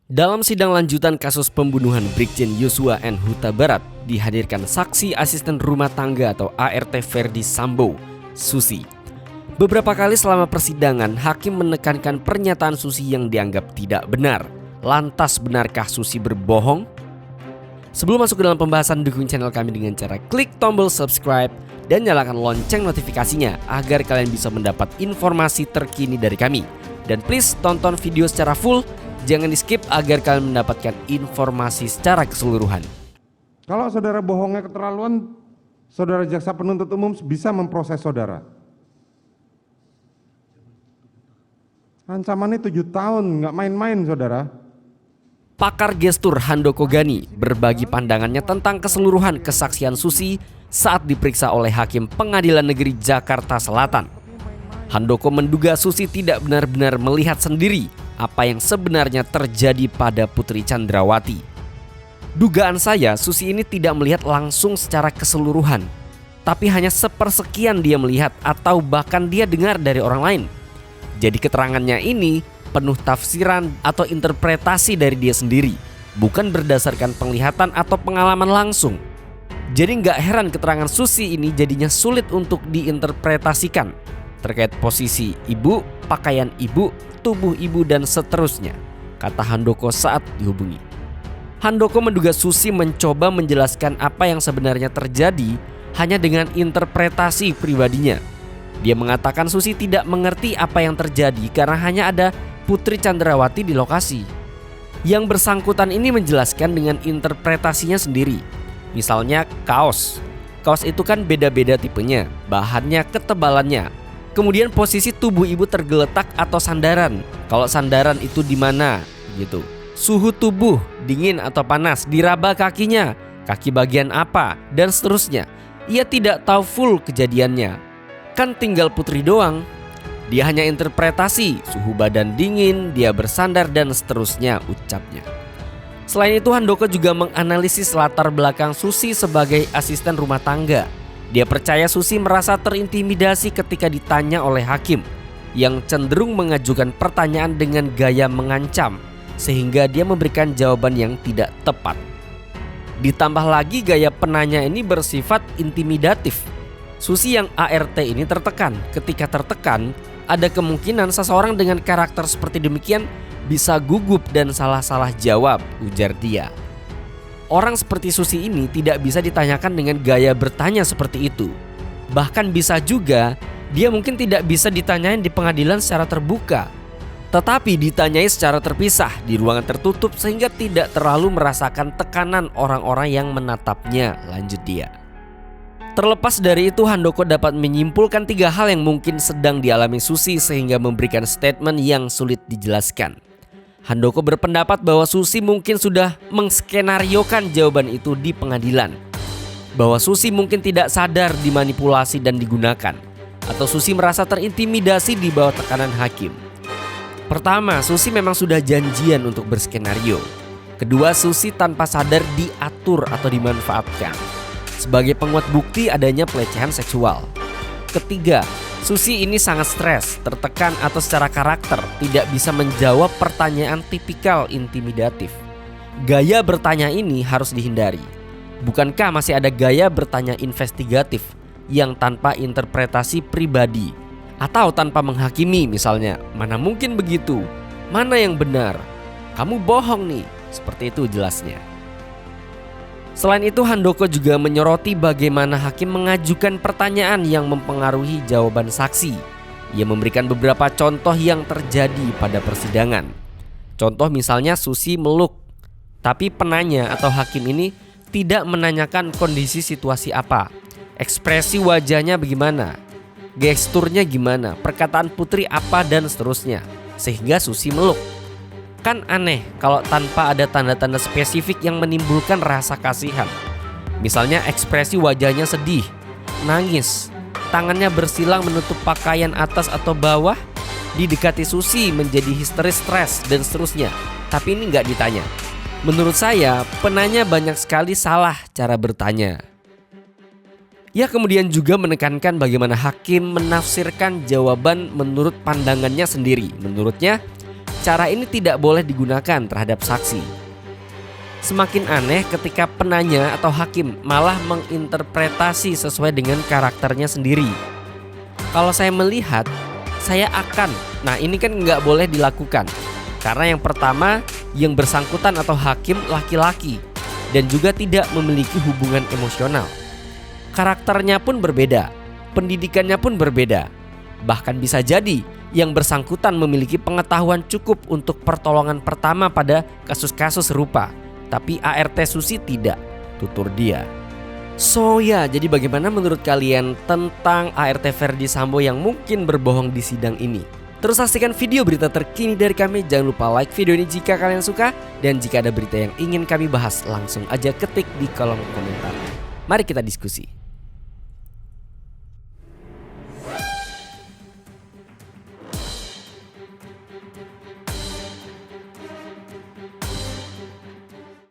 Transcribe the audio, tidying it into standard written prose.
Dalam sidang lanjutan kasus pembunuhan Brigjen Yosua N. Huta Barat, dihadirkan saksi asisten rumah tangga atau ART Ferdi Sambo, Susi. Beberapa kali selama persidangan, hakim menekankan pernyataan Susi yang dianggap tidak benar. Lantas benarkah Susi berbohong? Sebelum masuk ke dalam pembahasan, dukung channel kami dengan cara klik tombol subscribe dan nyalakan lonceng notifikasinya agar kalian bisa mendapat informasi terkini dari kami. Dan please tonton video secara full, jangan di skip agar kalian mendapatkan informasi secara keseluruhan. Kalau saudara bohongnya keterlaluan, saudara jaksa penuntut umum bisa memproses saudara. Ancamannya 7 tahun, nggak main-main saudara. Pakar gestur Handoko Gani berbagi pandangannya tentang keseluruhan kesaksian Susi saat diperiksa oleh Hakim Pengadilan Negeri Jakarta Selatan. Handoko menduga Susi tidak benar-benar melihat sendiri apa yang sebenarnya terjadi pada Putri Chandrawati. Dugaan saya, Susi ini tidak melihat langsung secara keseluruhan, tapi hanya sepersekian dia melihat atau bahkan dia dengar dari orang lain. Jadi keterangannya ini penuh tafsiran atau interpretasi dari dia sendiri, bukan berdasarkan penglihatan atau pengalaman langsung. Jadi nggak heran keterangan Susi ini jadinya sulit untuk diinterpretasikan terkait posisi ibu, pakaian ibu, tubuh ibu, dan seterusnya, kata Handoko saat dihubungi. Handoko menduga Susi mencoba menjelaskan apa yang sebenarnya terjadi hanya dengan interpretasi pribadinya. Dia mengatakan Susi tidak mengerti apa yang terjadi karena hanya ada Putri Chandrawati di lokasi. Yang bersangkutan ini menjelaskan dengan interpretasinya sendiri. Misalnya kaos. Kaos itu kan beda-beda tipenya, bahannya, ketebalannya. Kemudian posisi tubuh ibu tergeletak atau sandaran. Kalau sandaran itu di mana gitu. Suhu tubuh, dingin atau panas, diraba kakinya, kaki bagian apa, dan seterusnya. Ia tidak tahu full kejadiannya. Kan tinggal Putri doang. Dia hanya interpretasi, suhu badan dingin, dia bersandar, dan seterusnya, ucapnya. Selain itu, Handoko juga menganalisis latar belakang Susi sebagai asisten rumah tangga. Dia percaya Susi merasa terintimidasi ketika ditanya oleh hakim yang cenderung mengajukan pertanyaan dengan gaya mengancam, sehingga dia memberikan jawaban yang tidak tepat. Ditambah lagi gaya penanya ini bersifat intimidatif. Susi yang ART ini tertekan. Ketika tertekan, ada kemungkinan seseorang dengan karakter seperti demikian bisa gugup dan salah-salah jawab, ujar dia. Orang seperti Susi ini tidak bisa ditanyakan dengan gaya bertanya seperti itu. Bahkan bisa juga dia mungkin tidak bisa ditanyain di pengadilan secara terbuka, tetapi ditanyai secara terpisah di ruangan tertutup sehingga tidak terlalu merasakan tekanan orang-orang yang menatapnya, lanjut dia. Terlepas dari itu, Handoko dapat menyimpulkan 3 hal yang mungkin sedang dialami Susi sehingga memberikan statement yang sulit dijelaskan. Handoko berpendapat bahwa Susi mungkin sudah mengskenariokan jawaban itu di pengadilan. Bahwa Susi mungkin tidak sadar dimanipulasi dan digunakan. Atau Susi merasa terintimidasi di bawah tekanan hakim. Pertama, Susi memang sudah janjian untuk berskenario. Kedua, Susi tanpa sadar diatur atau dimanfaatkan sebagai penguat bukti adanya pelecehan seksual. Ketiga, Susi ini sangat stres, tertekan atau secara karakter tidak bisa menjawab pertanyaan tipikal intimidatif. Gaya bertanya ini harus dihindari. Bukankah masih ada gaya bertanya investigatif yang tanpa interpretasi pribadi atau tanpa menghakimi, misalnya, mana mungkin begitu, mana yang benar, kamu bohong nih, seperti itu jelasnya. Selain itu, Handoko juga menyoroti bagaimana hakim mengajukan pertanyaan yang mempengaruhi jawaban saksi. Ia memberikan beberapa contoh yang terjadi pada persidangan. Contoh misalnya Susi meluk, tapi penanya atau hakim ini tidak menanyakan kondisi situasi apa, ekspresi wajahnya bagaimana, gesturnya gimana, perkataan Putri apa, dan seterusnya, sehingga Susi meluk. Kan aneh kalau tanpa ada tanda-tanda spesifik yang menimbulkan rasa kasihan. Misalnya ekspresi wajahnya sedih, nangis, tangannya bersilang menutup pakaian atas atau bawah, didekati Susi menjadi histeris, stres, dan seterusnya. Tapi ini nggak ditanya. Menurut saya, penanya banyak sekali salah cara bertanya. Ia kemudian juga menekankan bagaimana hakim menafsirkan jawaban menurut pandangannya sendiri. Menurutnya, cara ini tidak boleh digunakan terhadap saksi. Semakin aneh ketika penanya atau hakim malah menginterpretasi sesuai dengan karakternya sendiri. Kalau saya melihat, nah ini kan nggak boleh dilakukan. Karena yang pertama, yang bersangkutan atau hakim laki-laki dan juga tidak memiliki hubungan emosional. Karakternya pun berbeda, pendidikannya pun berbeda. Bahkan bisa jadi yang bersangkutan memiliki pengetahuan cukup untuk pertolongan pertama pada kasus-kasus serupa, tapi ART Susi tidak, tutur dia. So ya, jadi bagaimana menurut kalian tentang ART Ferdy Sambo yang mungkin berbohong di sidang ini? Terus saksikan video berita terkini dari kami. Jangan lupa like video ini jika kalian suka. Dan jika ada berita yang ingin kami bahas, langsung aja ketik di kolom komentar. Mari kita diskusi.